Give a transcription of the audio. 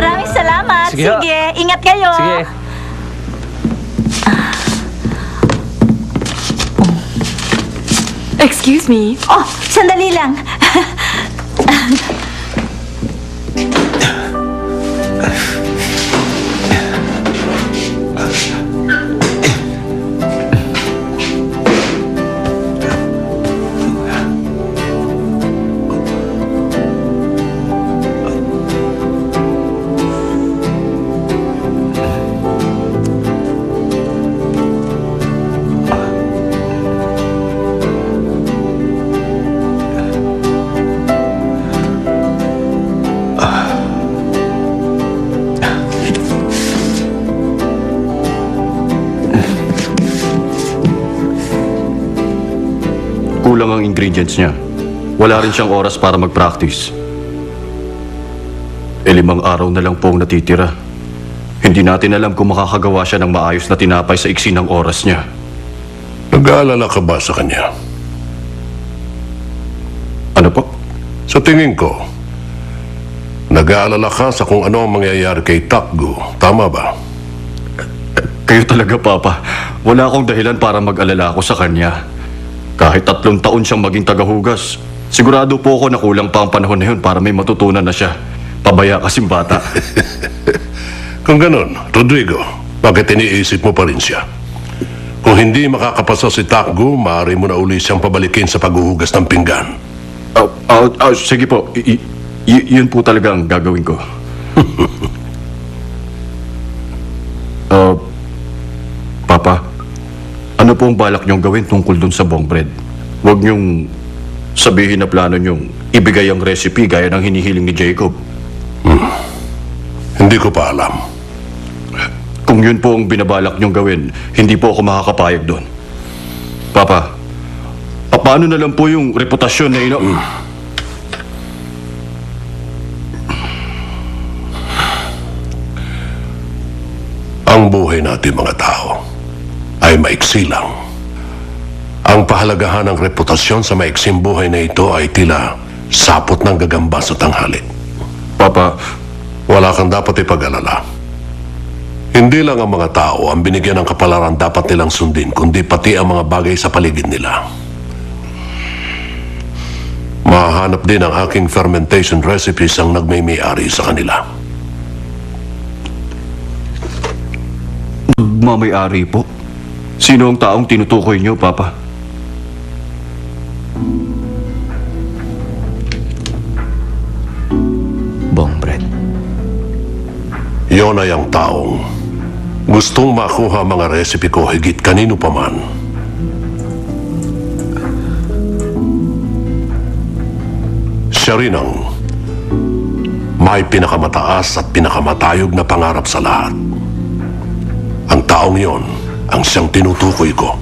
Maraming salamat. Sige, ho. Sige, ingat kayo. Sige. Excuse me. Oh, sandali lang. Kulang ang ingredients niya. Wala rin siyang oras para mag-practice. 5 araw na lang po ang natitira. Hindi natin alam kung makakagawa siya ng maayos na tinapay sa iksi ng oras niya. Nag-aalala ka ba sa kanya? Ano po? Sa tingin ko, nag-aalala ka sa kung ano ang mangyayari kay Takgu. Tama ba? Kayo talaga, Papa. Wala akong dahilan para mag-alala ako sa kanya. Kahit 3 taon siyang maging tagahugas, sigurado po ako na kulang pa ang panahon na yun para may matutunan na siya. Pabaya kasing bata. Kung ganun, Rodrigo, bakit iniisip mo pa rin siya? Kung hindi makakapasa si Takgu, maaari mo na uli siyang pabalikin sa paghuhugas ng pinggan. Sige po. Yun po talaga ang gagawin ko. Papa, ano po ang balak niyong gawin tungkol dun sa bong bread? Huwag niyong sabihin na plano niyong ibigay ang recipe gaya ng hinihiling ni Jacob. Hindi ko pa alam. Kung yun po ang binabalak niyong gawin, hindi po ako makakapayag doon. Papa, paano na lang po yung reputasyon na Ang buhay natin mga tao ay maiksi lang. Ang pahalagahan ng reputasyon sa maiksing buhay na ito ay tila sapot ng gagamba sa tanghali. Papa, Wala kang dapat ipag-alala. Hindi lang ang mga tao ang binigyan ng kapalaran dapat nilang sundin, kundi pati ang mga bagay sa paligid nila. Mahahanap din ang aking fermentation recipes ang nagmay-may-ari sa kanila. Mamay-ari po. Sino ang taong tinutukoy niyo, Papa? Bong bread. Yon ay ang taong gustong makuha mga recipe ko higit kanino paman. Siya rin ang may pinakamataas at pinakamatayog na pangarap sa lahat. Ang taong yon ang siyang tinutukoy ko.